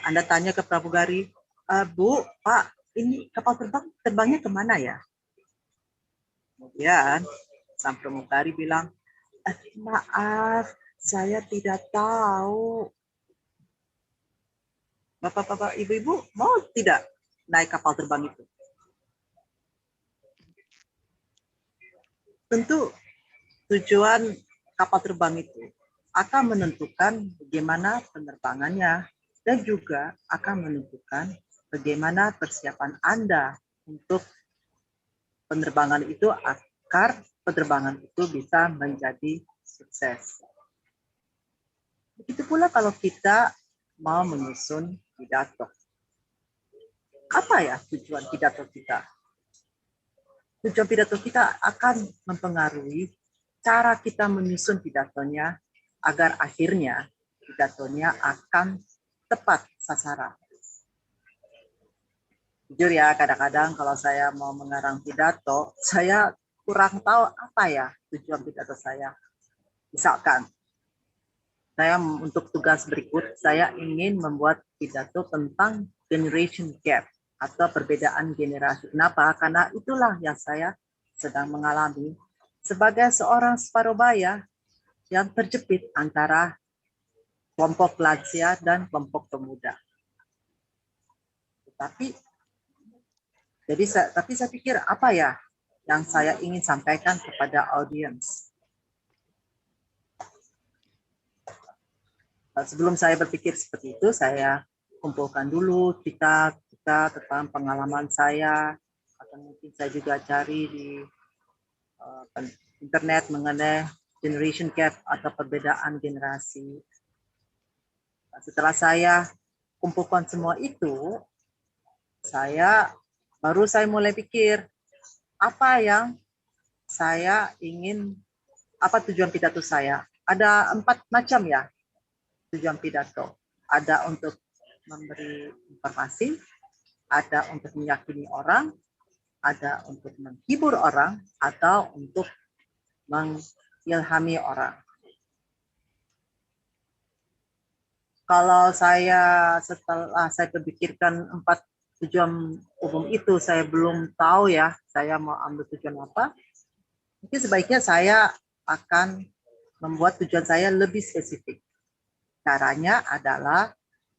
Anda tanya ke pramugari, Bu, Pak, ini kapal terbangnya kemana ya? Kemudian sang pramugari bilang, maaf, saya tidak tahu. Bapak-bapak, ibu-ibu, mau tidak naik kapal terbang itu? Tentu tujuan kapal terbang itu akan menentukan bagaimana penerbangannya dan juga akan menentukan bagaimana persiapan Anda untuk penerbangan itu agar penerbangan itu bisa menjadi sukses. Begitu pula kalau kita mau menyusun pidato. Apa ya tujuan pidato kita? Tujuan pidato kita akan mempengaruhi cara kita menyusun pidatonya agar akhirnya pidatonya akan tepat sasaran. Jujur ya, kadang-kadang kalau saya mau mengarang pidato, saya kurang tahu apa ya tujuan pidato saya. Misalkan, saya untuk tugas berikut, saya ingin membuat pidato tentang generation gap atau perbedaan generasi. Kenapa? Karena itulah yang saya sedang mengalami sebagai seorang separuh baya yang terjepit antara kelompok lansia dan kelompok pemuda. Tapi saya pikir apa ya yang saya ingin sampaikan kepada audiens. Sebelum saya berpikir seperti itu, saya kumpulkan dulu cerita tentang pengalaman saya, atau mungkin saya juga cari di internet mengenai generation gap atau perbedaan generasi. Setelah saya kumpulkan semua itu, saya mulai pikir apa yang saya ingin, apa tujuan pidato saya. Ada 4 macam ya tujuan pidato. Ada untuk memberi informasi, ada untuk meyakini orang, ada untuk menghibur orang, atau untuk mengilhami orang. Kalau setelah saya berpikirkan 4 tujuan umum itu, saya belum tahu ya, saya mau ambil tujuan apa. Mungkin sebaiknya saya akan membuat tujuan saya lebih spesifik. Caranya adalah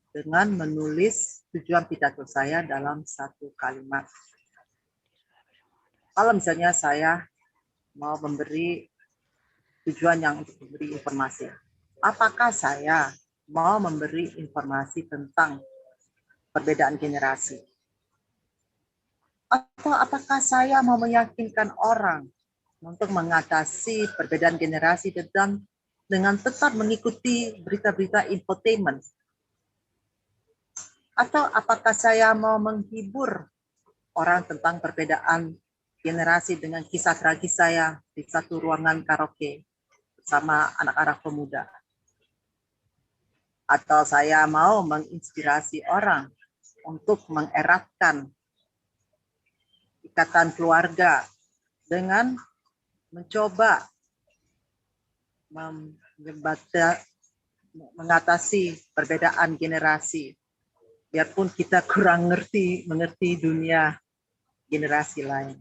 dengan menulis tujuan pidato saya dalam 1 kalimat. Kalau misalnya saya mau memberi tujuan yang untuk memberi informasi, apakah saya mau memberi informasi tentang perbedaan generasi? Atau apakah saya mau meyakinkan orang untuk mengatasi perbedaan generasi dan dengan tetap mengikuti berita-berita infotainment? Atau apakah saya mau menghibur orang tentang perbedaan generasi dengan kisah tragis saya di satu ruangan karaoke bersama anak-anak pemuda? Atau saya mau menginspirasi orang untuk mengeratkan ikatan keluarga dengan mencoba mengatasi perbedaan generasi, biarpun kita kurang mengerti dunia generasi lain.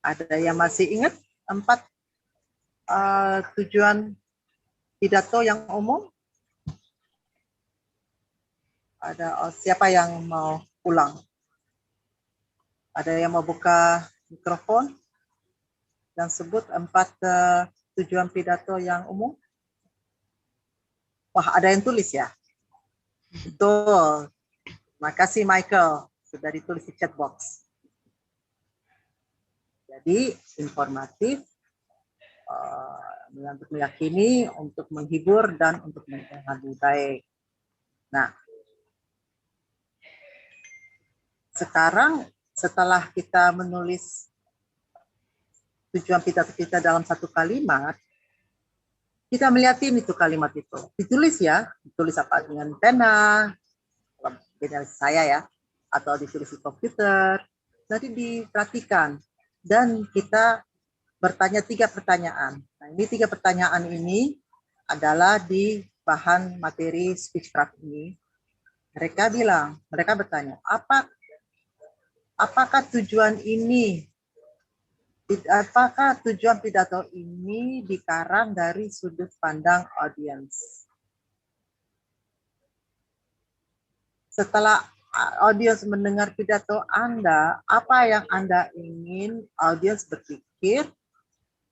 Ada yang masih ingat 4 tujuan pidato yang umum? Ada siapa yang mau ulang? Ada yang mau buka mikrofon dan sebut 4 tujuan pidato yang umum? Wah, ada yang tulis ya? Betul. Terima kasih Michael, sudah ditulis di chat box. Jadi informatif, untuk meyakini, untuk menghibur, dan untuk menghibur baik. Nah, sekarang setelah kita menulis tujuan pidato kita dalam 1 kalimat, kita melihatin itu kalimat itu. Ditulis ya, ditulis apa dengan pena, generasi saya ya, atau ditulis di komputer. Nanti diperhatikan dan kita bertanya 3 pertanyaan. Nah, ini 3 pertanyaan ini adalah di bahan materi speechcraft ini, mereka bertanya, apakah tujuan pidato ini dikarang dari sudut pandang audiens? Setelah audiens mendengar pidato Anda, apa yang Anda ingin audiens berpikir?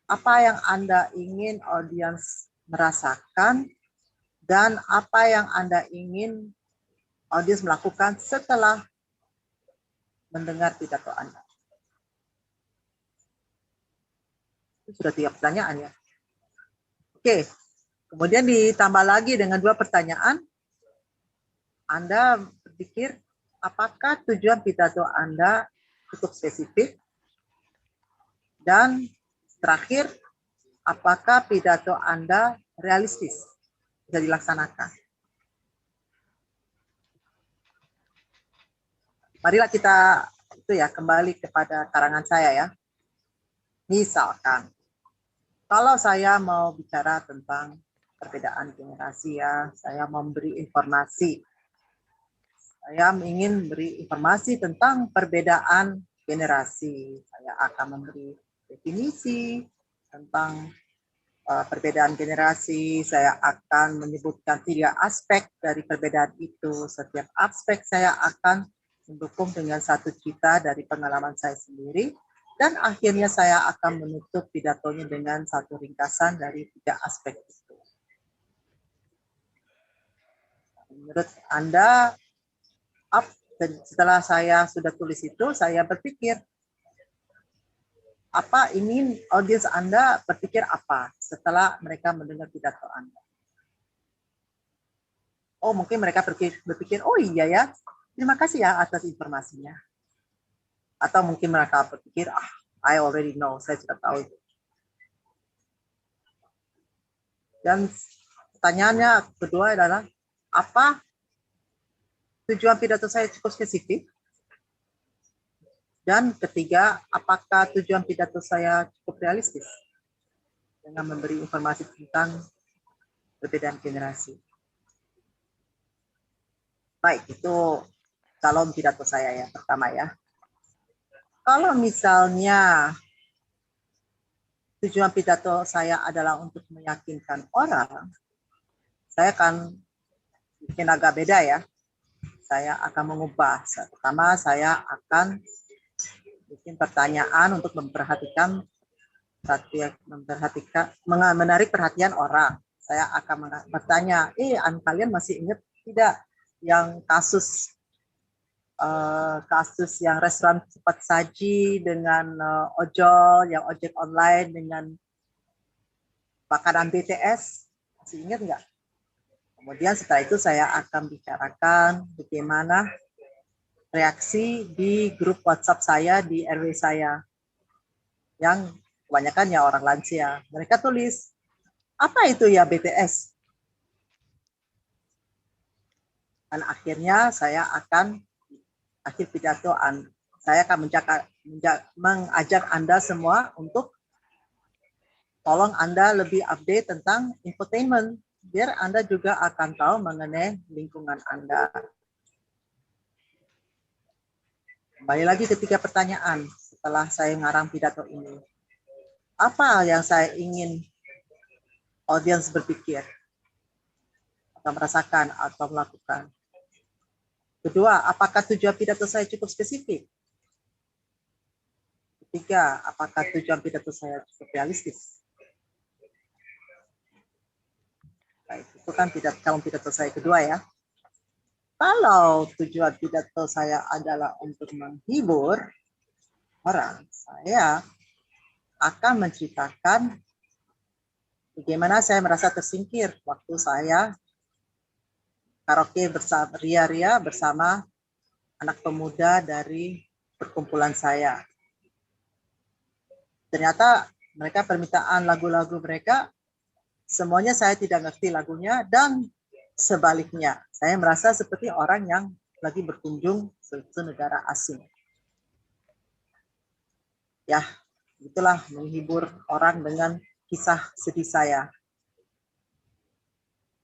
Apa yang Anda ingin audiens merasakan? Dan apa yang Anda ingin audiens melakukan setelah mendengar pidato Anda? Itu sudah 3 pertanyaan ya. Oke, kemudian ditambah lagi dengan 2 pertanyaan. Anda berpikir, apakah tujuan pidato Anda cukup spesifik? Dan terakhir, apakah pidato Anda realistis bisa dilaksanakan? Marilah kita kembali kepada karangan saya ya. Misalkan, kalau saya mau bicara tentang perbedaan generasi ya, saya memberi informasi. Saya ingin beri informasi tentang perbedaan generasi. Saya akan memberi definisi tentang perbedaan generasi. Saya akan menyebutkan 3 aspek dari perbedaan itu. Setiap aspek saya akan mendukung dengan 1 cerita dari pengalaman saya sendiri. Dan akhirnya saya akan menutup pidatonya dengan 1 ringkasan dari 3 aspek itu. Menurut Anda, setelah saya sudah tulis itu, saya berpikir, apa ini audiens Anda berpikir apa setelah mereka mendengar pidato Anda? Oh, mungkin mereka berpikir, oh iya ya, terima kasih ya atas informasinya. Atau mungkin mereka berpikir, I already know, saya sudah tahu itu. Dan pertanyaannya kedua adalah, apa tujuan pidato saya cukup spesifik? Dan ketiga, apakah tujuan pidato saya cukup realistis dengan memberi informasi tentang perbedaan generasi? Baik, itu calon pidato saya yang pertama ya. Kalau misalnya tujuan pidato saya adalah untuk meyakinkan orang, saya akan bikin agak beda ya. Saya akan mengubah. Pertama, saya akan bikin pertanyaan untuk menarik perhatian orang. Saya akan bertanya, kalian masih ingat tidak yang kasus yang restoran cepat saji dengan ojol, yang ojek online dengan makanan BTS, masih ingat nggak? Kemudian setelah itu saya akan bicarakan bagaimana reaksi di grup WhatsApp saya di RW saya, yang kebanyakan ya orang lansia. Mereka tulis, apa itu ya BTS? Dan akhirnya saya akan akhir pidato, saya akan mengajak Anda semua untuk tolong Anda lebih update tentang infotainment, biar Anda juga akan tahu mengenai lingkungan Anda. Kembali lagi ke 3 pertanyaan setelah saya ngarang pidato ini. Apa yang saya ingin audiens berpikir atau merasakan atau melakukan? Kedua, apakah tujuan pidato saya cukup spesifik? Ketiga, apakah tujuan pidato saya cukup realistis? Baik, itu kan calon pidato saya kedua ya. Kalau tujuan pidato saya adalah untuk menghibur orang, saya akan menceritakan bagaimana saya merasa tersingkir waktu saya karaoke ria-ria bersama anak pemuda dari perkumpulan saya. Ternyata mereka permintaan lagu-lagu mereka, semuanya saya tidak ngerti lagunya, dan sebaliknya, saya merasa seperti orang yang lagi berkunjung ke negara asing. Ya, itulah menghibur orang dengan kisah sedih saya.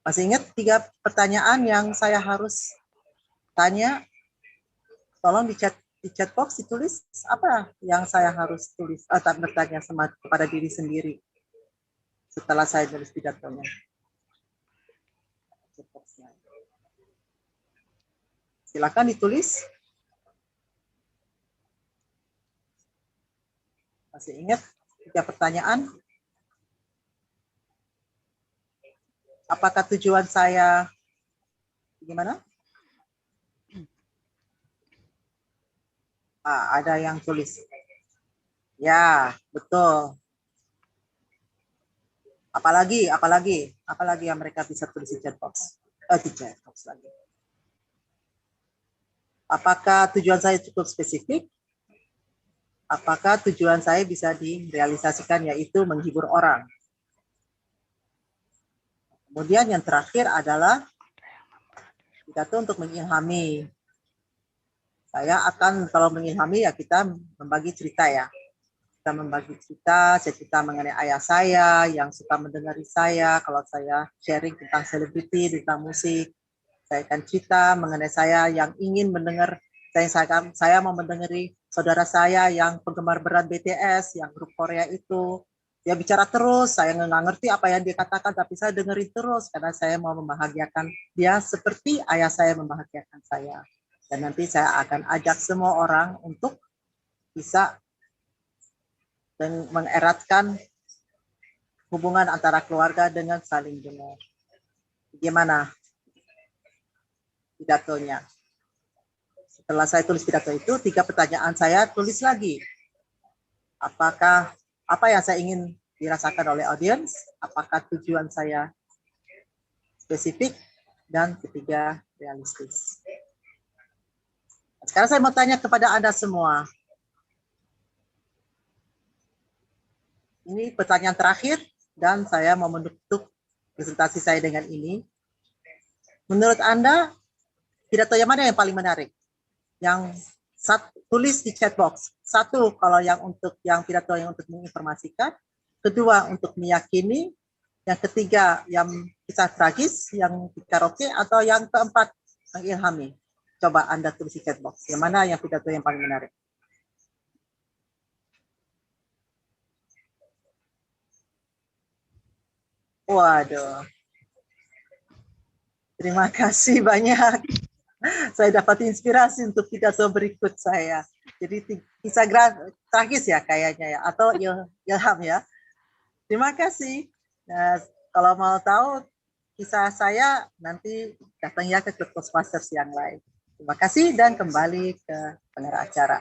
Masih ingat 3 pertanyaan yang saya harus tanya? Tolong di chat box ditulis apa yang saya harus tulis atau bertanya kepada diri sendiri setelah saya tulis pidatonya. Silakan ditulis. Masih ingat 3 pertanyaan? Apakah tujuan saya gimana? Ada yang tulis. Ya, betul. Apalagi yang mereka bisa tulis di chat box. Di chat box lagi. Apakah tujuan saya cukup spesifik? Apakah tujuan saya bisa direalisasikan, yaitu menghibur orang? Kemudian yang terakhir adalah pidato untuk mengilhami. Saya akan, kalau mengilhami ya kita membagi cerita ya. Kita membagi cerita mengenai ayah saya yang suka mendengari saya. Kalau saya sharing tentang selebriti, tentang musik, saya akan cerita mengenai saya yang ingin mendengar, saya mau mendengari saudara saya yang penggemar berat BTS, yang grup Korea itu. Dia bicara terus, saya nggak ngerti apa yang dia katakan, tapi saya dengerin terus karena saya mau membahagiakan dia seperti ayah saya membahagiakan saya. Dan nanti saya akan ajak semua orang untuk bisa mengeratkan hubungan antara keluarga dengan saling dengar. Gimana pidatonya? Setelah saya tulis pidato itu, 3 pertanyaan saya tulis lagi. Apakah apa yang saya ingin dirasakan oleh audiens? Apakah tujuan saya spesifik? Dan ketiga, realistis. Sekarang saya mau tanya kepada Anda semua. Ini pertanyaan terakhir dan saya mau menutup presentasi saya dengan ini. Menurut Anda, pidato yang mana yang paling menarik? Yang tulis di chat box. 1 kalau yang untuk yang pidato yang untuk menginformasikan, 2 untuk meyakini, yang ketiga yang kisah tragis, yang di karaoke, atau yang keempat mengilhami. Coba Anda tulis di chat box. Yang mana yang pidato yang paling menarik? Waduh. Terima kasih banyak. Saya dapat inspirasi untuk pidato berikut saya. Jadi kisah tragis ya kayaknya ya, atau ilham ya. Terima kasih. Nah, kalau mau tahu kisah saya, nanti datang ya ke Ghostbusters yang lain. Terima kasih dan kembali ke pengarah acara.